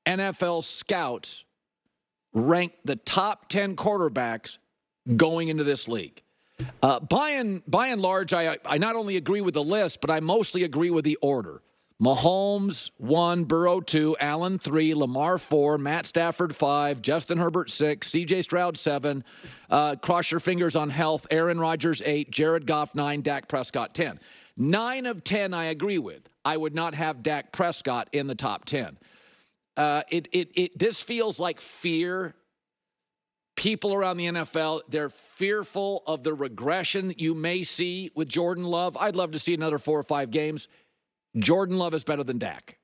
NFL scouts rank the top 10 quarterbacks going into this league. By and large, I not only agree with the list, but I mostly agree with the order. Mahomes 1, Burrow 2, Allen 3, Lamar 4, Matt Stafford 5, Justin Herbert 6, C.J. Stroud 7, cross your fingers on health, Aaron Rodgers 8, Jared Goff 9, Dak Prescott 10. 9 of 10 I agree with. I would not have Dak Prescott in the top 10. This feels like fear. People around the NFL, they're fearful of the regression you may see with Jordan Love. I'd love to see another 4 or 5 games. Jordan Love is better than Dak.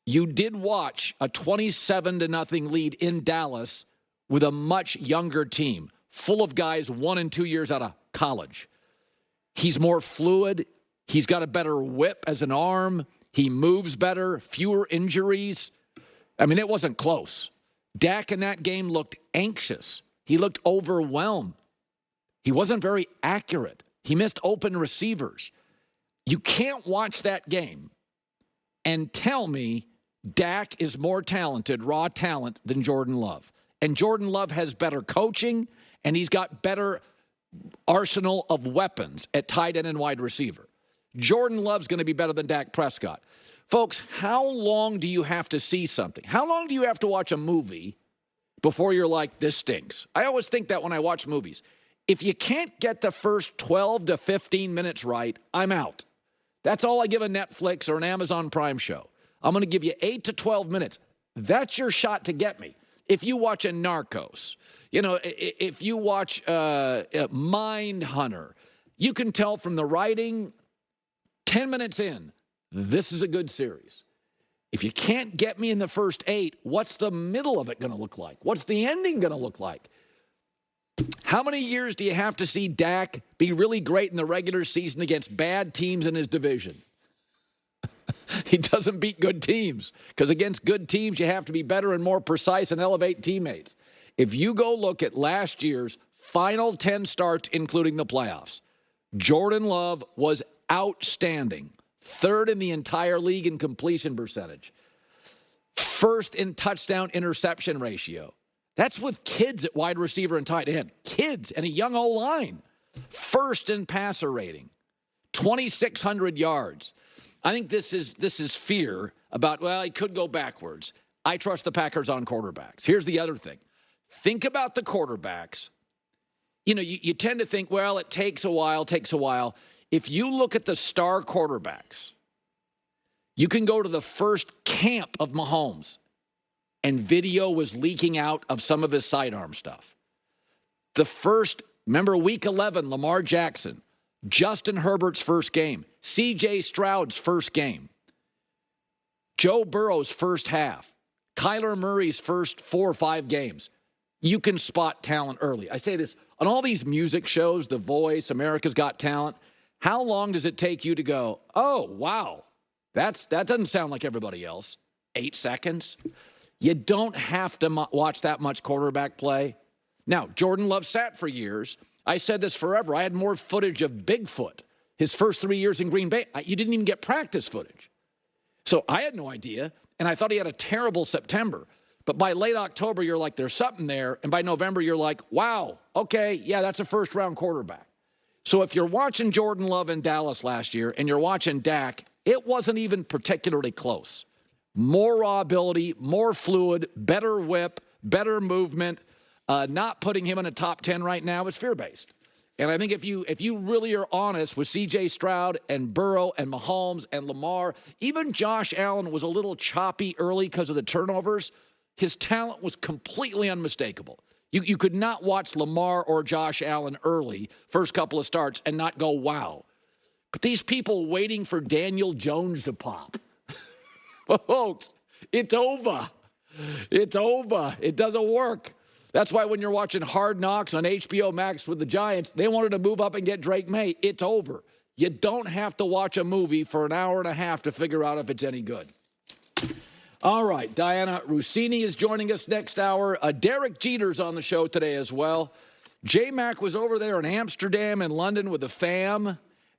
You did watch a 27-0 lead in Dallas with a much younger team, full of guys 1 and 2 years out of college. He's more fluid. He's got a better whip as an arm. He moves better, fewer injuries. I mean, it wasn't close. Dak in that game looked anxious. He looked overwhelmed. He wasn't very accurate. He missed open receivers. You can't watch that game and tell me Dak is more talented, raw talent, than Jordan Love. And Jordan Love has better coaching, and he's got better arsenal of weapons at tight end and wide receiver. Jordan Love's going to be better than Dak Prescott. Folks, how long do you have to see something? How long do you have to watch a movie before you're like, this stinks? I always think that when I watch movies. If you can't get the first 12 to 15 minutes right, I'm out. That's all I give a Netflix or an Amazon Prime show. I'm going to give you 8 to 12 minutes. That's your shot to get me. If you watch a Narcos, if you watch Mindhunter, you can tell from the writing 10 minutes in, this is a good series. If you can't get me in the first 8, what's the middle of it going to look like? What's the ending going to look like? How many years do you have to see Dak be really great in the regular season against bad teams in his division? He doesn't beat good teams, because against good teams, you have to be better and more precise and elevate teammates. If you go look at last year's final 10 starts, including the playoffs, Jordan Love was outstanding. 3rd in the entire league in completion percentage. 1st in touchdown interception ratio. That's with kids at wide receiver and tight end. Kids and a young O-line. 1st in passer rating. 2,600 yards. I think this is fear about, well, he could go backwards. I trust the Packers on quarterbacks. Here's the other thing. Think about the quarterbacks. You tend to think, well, it takes a while. If you look at the star quarterbacks, you can go to the first camp of Mahomes, and video was leaking out of some of his sidearm stuff. Remember week 11, Lamar Jackson, Justin Herbert's first game, C.J. Stroud's first game, Joe Burrow's first half, Kyler Murray's first 4 or 5 games. You can spot talent early. I say this on all these music shows, The Voice, America's Got Talent. How long does it take you to go, oh, wow, that doesn't sound like everybody else? 8 seconds? You don't have to watch that much quarterback play. Now, Jordan Love sat for years. I said this forever. I had more footage of Bigfoot his first 3 years in Green Bay. You didn't even get practice footage. So I had no idea, and I thought he had a terrible September. But by late October, you're like, there's something there. And by November, you're like, wow, okay, yeah, that's a first-round quarterback. So if you're watching Jordan Love in Dallas last year and you're watching Dak, it wasn't even particularly close. More raw ability, more fluid, better whip, better movement. Not putting him in a top 10 right now is fear-based. And I think if you really are honest with C.J. Stroud and Burrow and Mahomes and Lamar, even Josh Allen was a little choppy early because of the turnovers. His talent was completely unmistakable. You could not watch Lamar or Josh Allen early, first couple of starts, and not go, wow. But these people waiting for Daniel Jones to pop. Folks, it's over. It's over. It doesn't work. That's why when you're watching Hard Knocks on HBO Max with the Giants, they wanted to move up and get Drake May. It's over. You don't have to watch a movie for an hour and a half to figure out if it's any good. All right, Diana Rossini is joining us next hour. Derek Jeter's on the show today as well. J-Mac was over there in Amsterdam and London with the fam,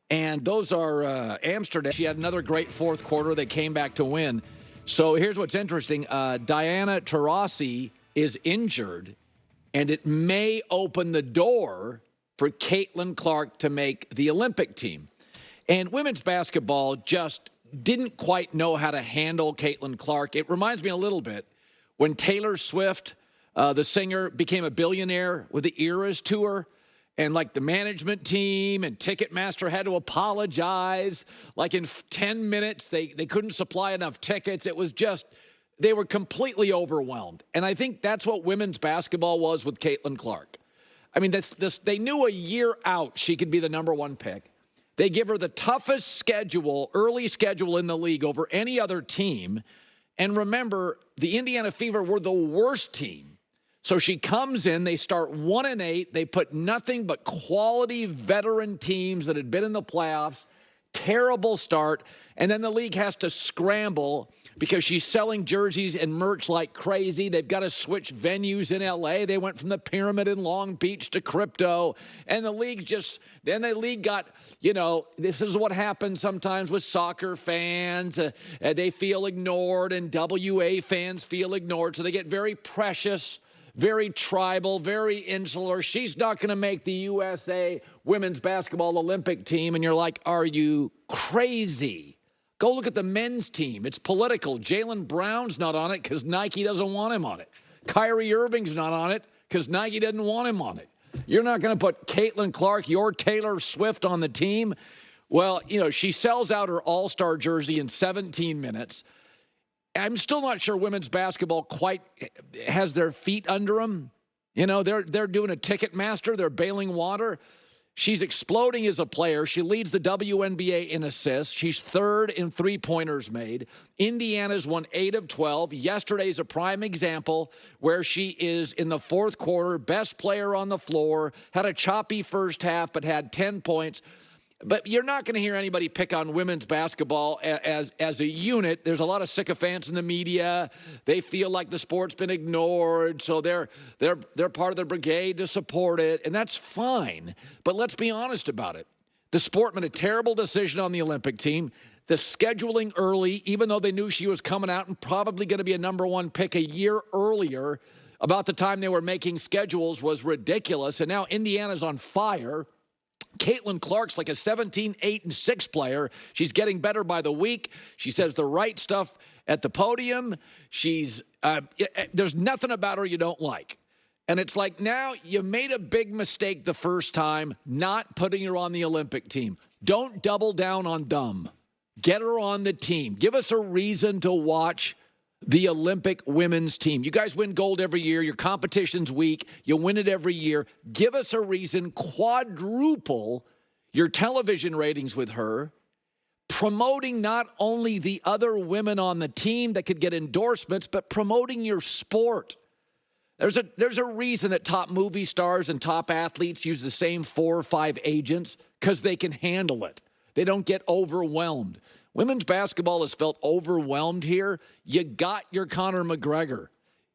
and those are Amsterdam. She had another great fourth quarter. They came back to win. So here's what's interesting. Diana Taurasi is injured, and it may open the door for Caitlin Clark to make the Olympic team. And women's basketball just didn't quite know how to handle Caitlin Clark. It reminds me a little bit when Taylor Swift, the singer, became a billionaire with the Eras Tour. And like the management team and Ticketmaster had to apologize. Like in 10 minutes, they couldn't supply enough tickets. It was just, they were completely overwhelmed. And I think that's what women's basketball was with Caitlin Clark. I mean, they knew a year out she could be the number one pick. They give her the toughest schedule, early schedule in the league over any other team. And remember, the Indiana Fever were the worst team. So she comes in, they start 1-8. They put nothing but quality veteran teams that had been in the playoffs. Terrible start. And then the league has to scramble because she's selling jerseys and merch like crazy. They've got to switch venues in L.A. They went from the Pyramid in Long Beach to Crypto. And the league got, this is what happens sometimes with soccer fans. They feel ignored and WA fans feel ignored. So they get very precious, very tribal, very insular. She's not going to make the USA women's basketball Olympic team. And you're like, are you crazy? Go look at the men's team. It's political. Jaylen Brown's not on it because Nike doesn't want him on it. Kyrie Irving's not on it because Nike didn't want him on it. You're not going to put Caitlin Clark, your Taylor Swift on the team. Well, she sells out her all-star jersey in 17 minutes. I'm still not sure women's basketball quite has their feet under them. They're doing a Ticketmaster. They're bailing water. She's exploding as a player. She leads the WNBA in assists. She's third in three-pointers made. Indiana's won 8 of 12. Yesterday's a prime example where she is in the fourth quarter, best player on the floor, had a choppy first half but had 10 points. But you're not going to hear anybody pick on women's basketball as a unit. There's a lot of sycophants in the media. They feel like the sport's been ignored, so they're part of the brigade to support it, and that's fine. But let's be honest about it. The sport made a terrible decision on the Olympic team. The scheduling early, even though they knew she was coming out and probably going to be a number one pick a year earlier, about the time they were making schedules, was ridiculous. And now Indiana's on fire. Caitlin Clark's like a 17, 8, and 6 player. She's getting better by the week. She says the right stuff at the podium. There's nothing about her you don't like. And it's like, now you made a big mistake the first time not putting her on the Olympic team. Don't double down on dumb. Get her on the team. Give us a reason to watch the Olympic women's team. You guys win gold every year. Your competition's weak. You win it every year. Give us a reason. Quadruple your television ratings with her. Promoting not only the other women on the team that could get endorsements, but promoting your sport. There's a reason that top movie stars and top athletes use the same 4 or 5 agents, because they can handle it. They don't get overwhelmed. Women's basketball has felt overwhelmed here. You got your Conor McGregor.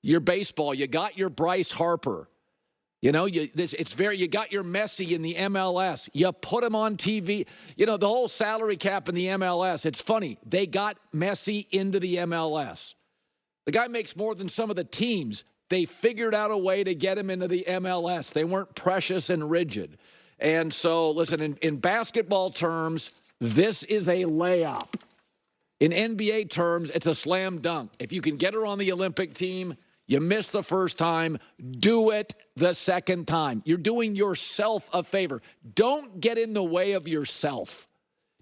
Your baseball, you got your Bryce Harper. You got your Messi in the MLS. You put him on TV. The whole salary cap in the MLS. It's funny. They got Messi into the MLS. The guy makes more than some of the teams. They figured out a way to get him into the MLS. They weren't precious and rigid. And so, listen, in basketball terms, this is a layup. In NBA terms, it's a slam dunk. If you can get her on the Olympic team, you missed the first time, do it the second time. You're doing yourself a favor. Don't get in the way of yourself.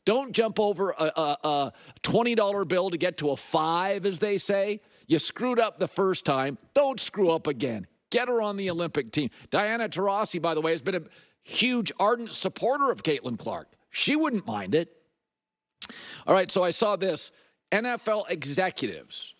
Don't jump over a $20 bill to get to a 5, as they say. You screwed up the first time. Don't screw up again. Get her on the Olympic team. Diana Taurasi, by the way, has been a huge, ardent supporter of Caitlin Clark. She wouldn't mind it. All right, so I saw this. NFL executives